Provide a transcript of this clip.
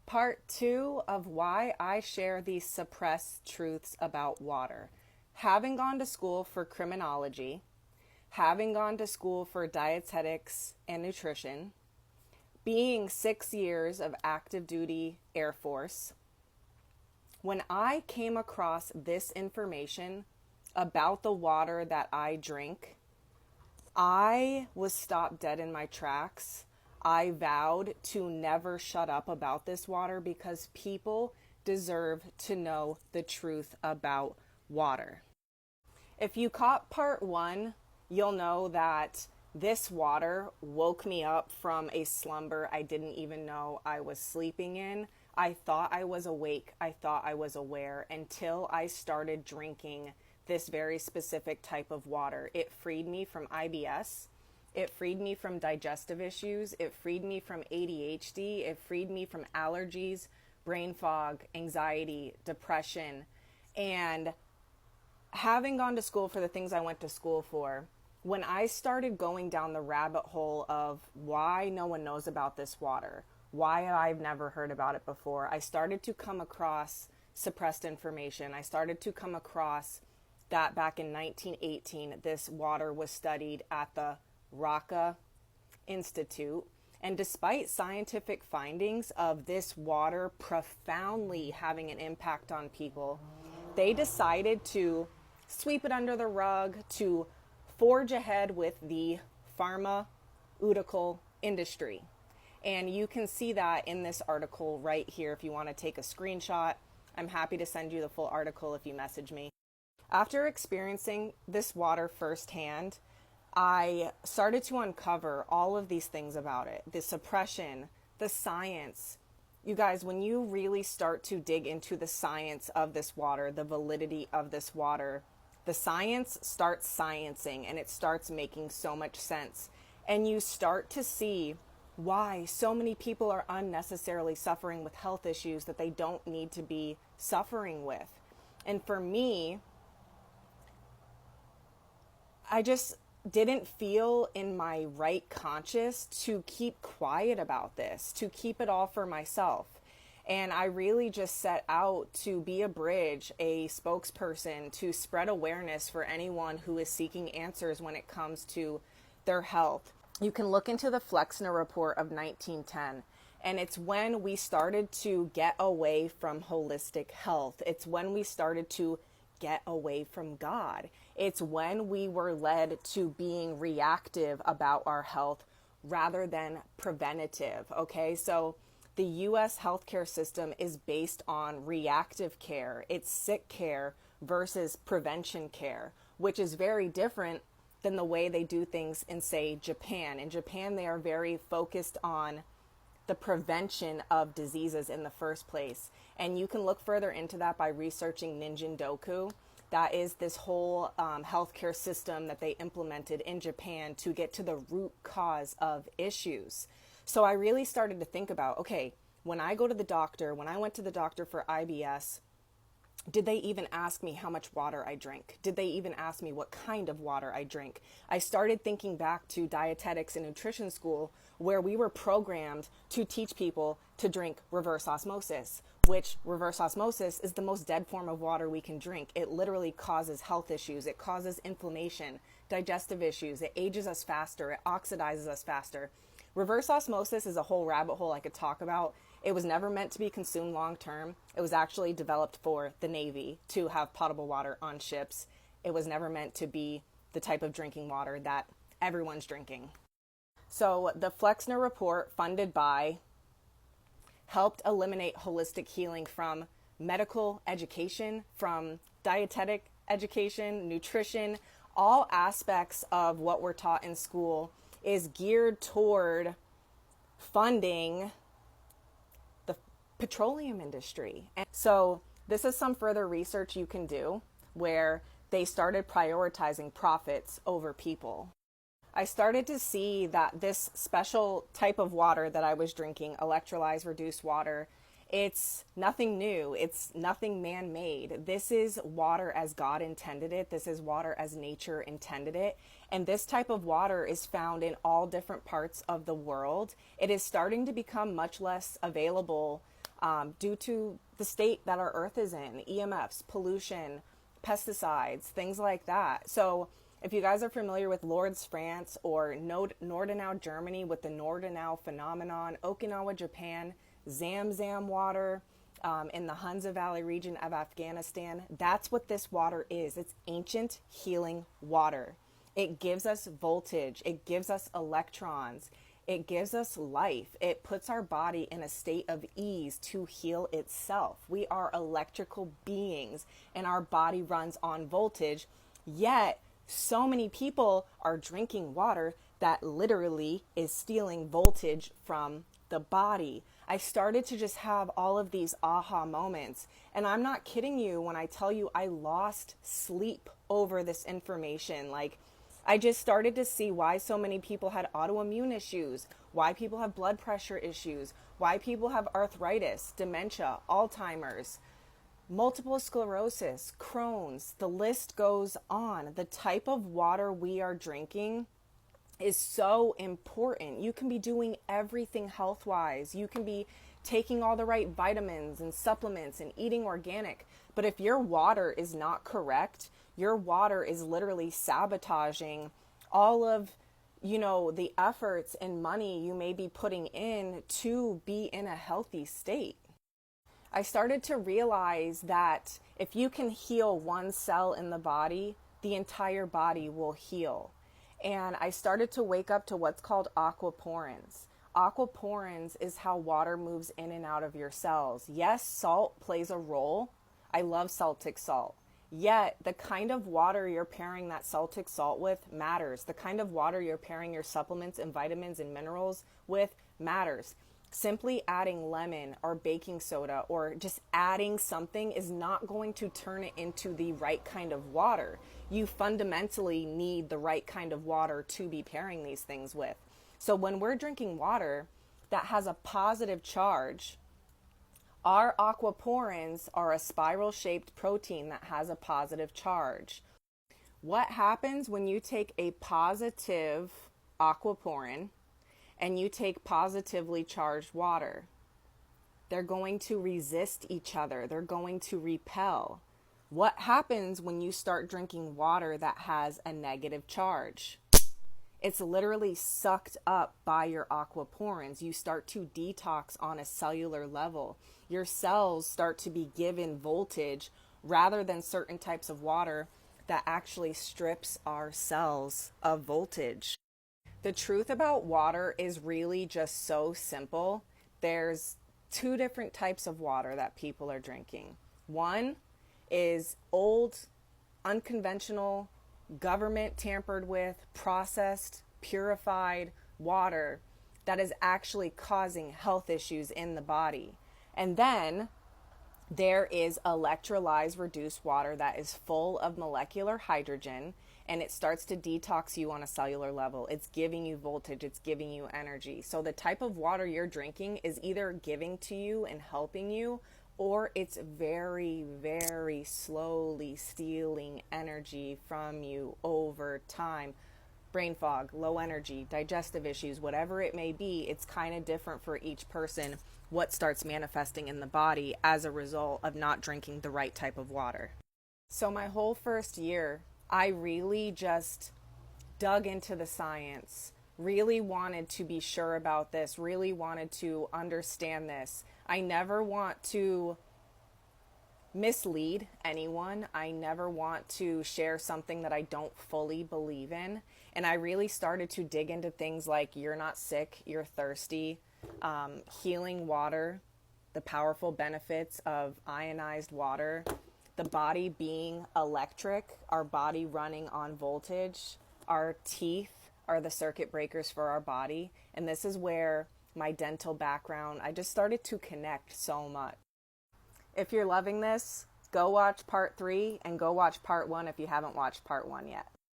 Part 2 of why I share these suppressed truths about water. Having gone to school for criminology, having gone to school for dietetics and nutrition, being 6 years of active duty Air Force, when I came across this information about the water that I drink, I was stopped dead in my tracks. I vowed to never shut up about this water because people deserve to know the truth about water. If you caught part 1, you'll know that this water woke me up from a slumber I didn't even know I was sleeping in. I thought I was awake. I thought I was aware until I started drinking this very specific type of water. It freed me from IBS. It freed me from digestive issues. It freed me from ADHD. It freed me from allergies, brain fog, anxiety, depression. And having gone to school for the things I went to school for, when I started going down the rabbit hole of why no one knows about this water, why I've never heard about it before, I started to come across suppressed information. I started to come across that back in 1918, this water was studied at the Rocca Institute. And despite scientific findings of this water profoundly having an impact on people, they decided to sweep it under the rug, to forge ahead with the pharmaceutical industry. And you can see that in this article right here if you want to take a screenshot. I'm happy to send you the full article if you message me. After experiencing this water firsthand, I started to uncover all of these things about it, the suppression, the science. You guys, when you really start to dig into the science of this water, the validity of this water, the science starts sciencing and it starts making so much sense. And you start to see why so many people are unnecessarily suffering with health issues that they don't need to be suffering with. And for me, I just didn't feel in my right conscience to keep quiet about this, to keep it all for myself. And I really just set out to be a bridge, a spokesperson, to spread awareness for anyone who is seeking answers when it comes to their health. You can look into the Flexner Report of 1910. And it's when we started to get away from holistic health. It's when we started to get away from God. It's when we were led to being reactive about our health rather than preventative. Okay, so the U.S. healthcare system is based on reactive care. It's sick care versus prevention care, which is very different than the way they do things in, say, Japan. In Japan, they are very focused on the prevention of diseases in the first place. And you can look further into that by researching Ninjin-doku. That is this whole healthcare system that they implemented in Japan to get to the root cause of issues. So I really started to think about, okay, when I go to the doctor, when I went to the doctor for IBS, did they even ask me how much water I drink? Did they even ask me what kind of water I drink? I started thinking back to dietetics and nutrition school where we were programmed to teach people to drink reverse osmosis, which reverse osmosis is the most dead form of water we can drink. It literally causes health issues. It causes inflammation, digestive issues. It ages us faster. It oxidizes us faster. Reverse osmosis is a whole rabbit hole I could talk about. It was never meant to be consumed long term. It was actually developed for the Navy to have potable water on ships. It was never meant to be the type of drinking water that everyone's drinking. So the Flexner Report, funded by, helped eliminate holistic healing from medical education, from dietetic education, nutrition. All aspects of what we're taught in school is geared toward funding the petroleum industry. And so this is some further research you can do where they started prioritizing profits over people. I started to see that this special type of water that I was drinking, electrolyzed reduced water, it's nothing new. It's nothing man-made. This is water as God intended it. This is water as nature intended it. And this type of water is found in all different parts of the world. It is starting to become much less available due to the state that our earth is in, EMFs, pollution, pesticides, things like that. So if you guys are familiar with Lourdes, France, or Nordenau, Germany, with the Nordenau phenomenon, Okinawa, Japan, Zamzam water, in the Hunza Valley region of Afghanistan, that's what this water is. It's ancient healing water. It gives us voltage. It gives us electrons. It gives us life. It puts our body in a state of ease to heal itself. We are electrical beings and our body runs on voltage. Yet, so many people are drinking water that literally is stealing voltage from the body. I started to just have all of these aha moments. And I'm not kidding you when I tell you I lost sleep over this information. Like, I just started to see why so many people had autoimmune issues, why people have blood pressure issues, why people have arthritis, dementia, Alzheimer's, multiple sclerosis, Crohn's, the list goes on. The type of water we are drinking is so important. You can be doing everything health-wise. You can be taking all the right vitamins and supplements and eating organic. But if your water is not correct, your water is literally sabotaging all of, the efforts and money you may be putting in to be in a healthy state. I started to realize that if you can heal one cell in the body, the entire body will heal. And I started to wake up to what's called aquaporins. Aquaporins is how water moves in and out of your cells. Yes, salt plays a role. I love Celtic salt. Yet, the kind of water you're pairing that Celtic salt with matters. The kind of water you're pairing your supplements and vitamins and minerals with matters. Simply adding lemon or baking soda or just adding something is not going to turn it into the right kind of water. You fundamentally need the right kind of water to be pairing these things with. So when we're drinking water that has a positive charge, our aquaporins are a spiral-shaped protein that has a positive charge. What happens when you take a positive aquaporin and you take positively charged water? They're going to resist each other. They're going to repel. What happens when you start drinking water that has a negative charge? It's literally sucked up by your aquaporins. You start to detox on a cellular level. Your cells start to be given voltage rather than certain types of water that actually strips our cells of voltage. The truth about water is really just so simple. There's two different types of water that people are drinking. One is old, unconventional, government tampered with, processed, purified water that is actually causing health issues in the body. And then there is electrolyzed reduced water that is full of molecular hydrogen, and it starts to detox you on a cellular level. It's giving you voltage, it's giving you energy. So the type of water you're drinking is either giving to you and helping you, or it's very, very slowly stealing energy from you over time. Brain fog, low energy, digestive issues, whatever it may be, it's kind of different for each person what starts manifesting in the body as a result of not drinking the right type of water. So my whole first year, I really just dug into the science, really wanted to be sure about this, really wanted to understand this. I never want to mislead anyone. I never want to share something that I don't fully believe in. And I really started to dig into things like you're not sick, you're thirsty, healing water, the powerful benefits of ionized water, the body being electric, our body running on voltage, our teeth are the circuit breakers for our body. And this is where my dental background, I just started to connect so much. If you're loving this, go watch part 3 and go watch part 1 if you haven't watched part 1 yet.